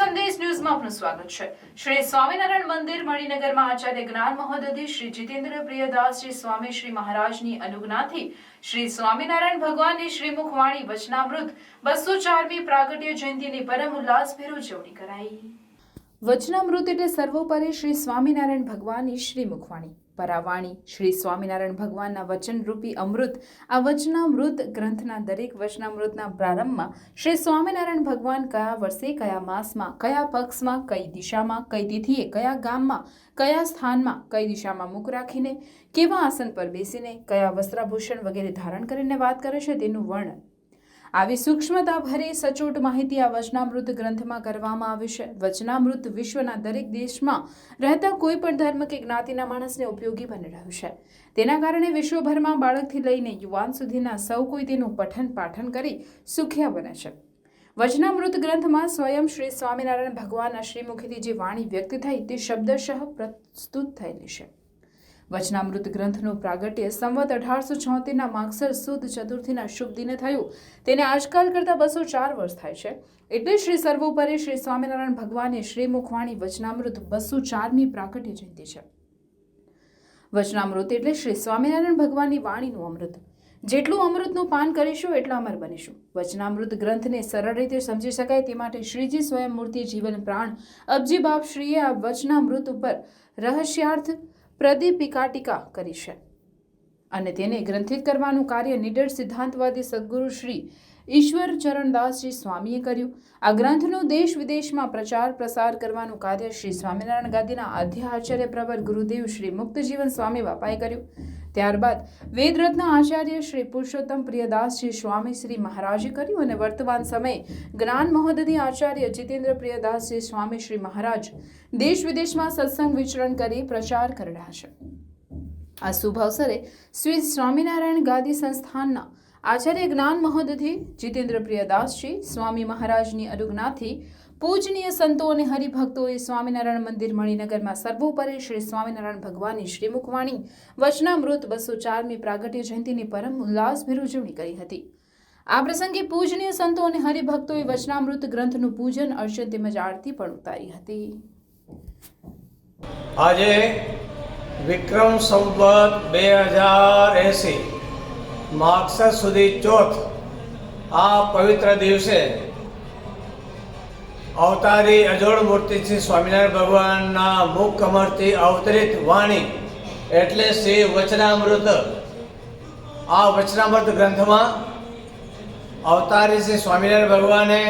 સંદેશ ન્યૂઝમાં આપનું સ્વાગત છે। શ્રી સ્વામિનારાયણ મંદિર મણિનગરમાં આચાર્ય જ્ઞાન મહોદધિ શ્રી જીતેન્દ્ર પ્રિયદાસજી સ્વામી શ્રી મહારાજની અનુજ્ઞાથી શ્રી સ્વામિનારાયણ ભગવાનની શ્રીમુખ વાણી વચનામૃત 204મી પ્રાગટ્ય જયંતિની પરમ ઉલ્લાસભેર ઉજવણી કરાઈ। વચનામૃત એટલે સર્વોપરી શ્રી સ્વામિનારાયણ ભગવાનની શ્રીમુખ વાણી પરાવાણી શ્રી સ્વામિનારાયણ ભગવાનના વચનરૂપી અમૃત। આ વચનામૃત ગ્રંથના દરેક વચનામૃતના પ્રારંભમાં શ્રી સ્વામિનારાયણ ભગવાન કયા વર્ષે કયા માસમાં કયા પક્ષમાં કઈ દિશામાં કઈ તિથિએ કયા ગામમાં કયા સ્થાનમાં કઈ દિશામાં મુખ રાખીને કેવા આસન પર બેસીને કયા વસ્ત્રાભૂષણ વગેરે ધારણ કરીને વાત કરે છે તેનું વર્ણન આવી સૂક્ષ્મતા ભરી સચોટ માહિતી આ વચનામૃત ગ્રંથમાં કરવામાં આવી છે। વચનામૃત વિશ્વના દરેક દેશમાં રહેતા કોઈ પણ ધર્મ કે જ્ઞાતિના માણસને ઉપયોગી બની રહ્યું છે। તેના કારણે વિશ્વભરમાં બાળકથી લઈને યુવાન સુધીના સૌ કોઈ તેનું પઠન પાઠન કરી સુખિયા બને છે। વચનામૃત ગ્રંથમાં સ્વયં શ્રી સ્વામિનારાયણ ભગવાનના શ્રીમુખેથી જે વાણી વ્યક્ત થઈ તે શબ્દશઃ પ્રસ્તુત થયેલી છે। વચનામૃત ગ્રંથનું પ્રાગટ્ય સંવત 1876ના માગસર સુદ ચતુર્થીના શુભ દિને થયું। તેને આજકાલ કરતાં 204 વર્ષ થાય છે। એટલે શ્રી સર્વોપરી શ્રી સ્વામિનારાયણ ભગવાનની શ્રીમુખવાણી વચનામૃત 204મી પ્રાગટ્ય જયંતિ છે। વચનામૃત એટલે શ્રી સ્વામિનારાયણ ભગવાનની વાણીનું અમૃત। જેટલું અમૃતનું પાન કરીશું એટલા અમર બનીશું। વચનામૃત ગ્રંથને સરળ રીતે સમજી શકાય તે માટે શ્રીજી સ્વયં મૂર્તિ જીવન પ્રાણ અબજી બાપ શ્રીએ આ વચનામૃત ઉપર રહસ્યાર્થ પ્રદીપિકા ટીકા કરી છે અને તેને ગ્રંથિત કરવાનું કાર્ય નિડર સિદ્ધાંતવાદી સદગુરુ શ્રી ઈશ્વર ચરણદાસજી સ્વામીએ કર્યું। આ ગ્રંથનો દેશ વિદેશમાં પ્રચાર પ્રસાર કરવાનું કાર્ય શ્રી સ્વામિનારાયણ ગાદીના આદ્ય આચાર્ય પ્રવર ગુરુદેવ શ્રી મુક્તજીવન સ્વામી બાપાએ કર્યું। ત્યારબાદ વેદરત્ન આચાર્ય શ્રી પુરુષોત્તમ પ્રિયદાસજી સ્વામી શ્રી મહારાજે કર્યું અને વર્તમાન સમયે જ્ઞાન મહોદધિ આચાર્ય જીતેન્દ્ર પ્રિયદાસજી સ્વામી શ્રી મહારાજ દેશ વિદેશમાં સત્સંગ વિચરણ કરી પ્રચાર કરી રહ્યા છે। આ શુભ અવસરે શ્રી સ્વામિનારાયણ ગાદી સંસ્થાનના આચાર્ય જ્ઞાન મહોદધિ જીતેન્દ્ર પ્રિયદાસજી સ્વામી મહારાજની અનુજ્ઞાથી પૂજનીય સંતો અને હરિભક્તોએ સ્વામિનારાયણ મંદિર મણિનગરમાં સર્વોપરી શ્રી સ્વામિનારાયણ ભગવાનની શ્રીમુખવાણી વચનામૃત 204મી પ્રાગટ્ય જયંતિની પરમ ઉલ્લાસભેર ઉજવણી કરી હતી। આ પ્રસંગે પૂજનીય સંતો અને હરિભક્તોએ વચનામૃત ગ્રંથનું પૂજન અર્ચન તેમજ આરતી પણ ઉતારી હતી। આજે વિક્રમ સંવત 2080 માગસર સુધી ચોથ આ પવિત્ર દિવસે અવતારી અજોડ મૂર્તિ શ્રી સ્વામિનારાયણ ભગવાનના મુખ કમળથી અવતરિત વાણી એટલે શ્રી વચનામૃત। આ વચનામૃત ગ્રંથમાં અવતારી શ્રી સ્વામિનારાયણ ભગવાને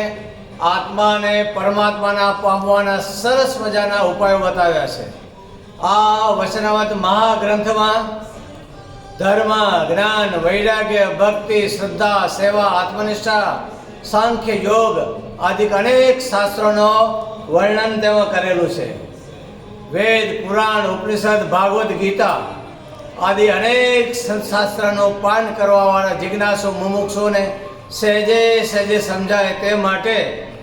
આત્માને પરમાત્માના પામવાના સરસ મજાના ઉપાયો બતાવ્યા છે। આ વચનામૃત મહાગ્રંથમાં ધર્મ જ્ઞાન વૈરાગ્ય ભક્તિ શ્રદ્ધા સેવા આત્મનિષ્ઠા સાંખ્ય યોગ આદિ અનેક શાસ્ત્રોનો વર્ણન તેમાં કરેલું છે। વેદ પુરાણ ઉપનિષદ ભાગવત ગીતા આદિ અનેક શાસ્ત્રનું પાન કરવાવાળા જિજ્ઞાસુ મુમુક્ષુને સહેજે સહેજે સમજાય તે માટે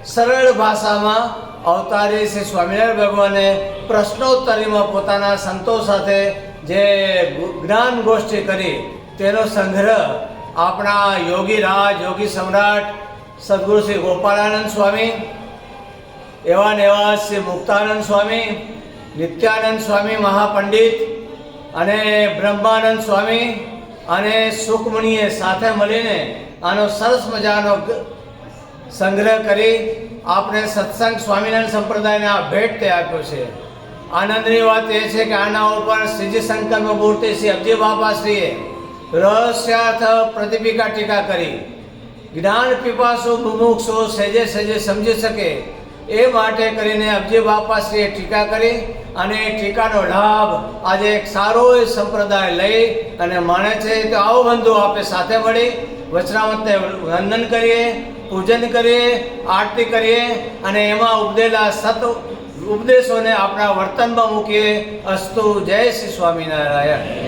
સરળ ભાષામાં અવતારી શ્રી સ્વામિનારાયણ ભગવાને પ્રશ્નોત્તરીમાં પોતાના સંતો સાથે જે જ્ઞાન ગોષ્ઠી કરી તેનો સંગ્રહ આપણા યોગી રાજ યોગી સમ્રાટ સદગુરુ શ્રી ગોપાળાનંદ સ્વામી એવા ને એવા શ્રી મુક્તાનંદ સ્વામી નિત્યાનંદ સ્વામી મહાપંડિત અને બ્રહ્માનંદ સ્વામી અને સુખમુનિએ સાથે મળીને આનો સરસ મજાનો સંગ્રહ કરી આપણે સત્સંગ સ્વામિનારાયણ સંપ્રદાયને આ ભેટ તે આપ્યો છે। આનંદની વાત એ છે કે આના ઉપર શ્રીજી સંકલ્પ મૂર્તિ શ્રી અબજી બાપાશ્રીએ રહસ્યાર્થ પ્રદીપિકા ટીકા કરી। જ્ઞાન પીપાસુ મુમુક્ષુ સહેજે સહેજે સમજી શકે એ માટે કરીને અબજી બાપાશ્રીએ ટીકા કરી અને ટીકાનો લાભ આજે એક સારો સંપ્રદાય લઈ અને માણે છે। તો આવો બંધુ આપણે સાથે મળી વચનામૃતને વંદન કરીએ પૂજન કરીએ આરતી કરીએ અને એમાં ઉપદેલા સત ઉપદેશોને આપણા વર્તનમાં મૂકીએ। અસ્તુ જય શ્રી સ્વામિનારાયણ।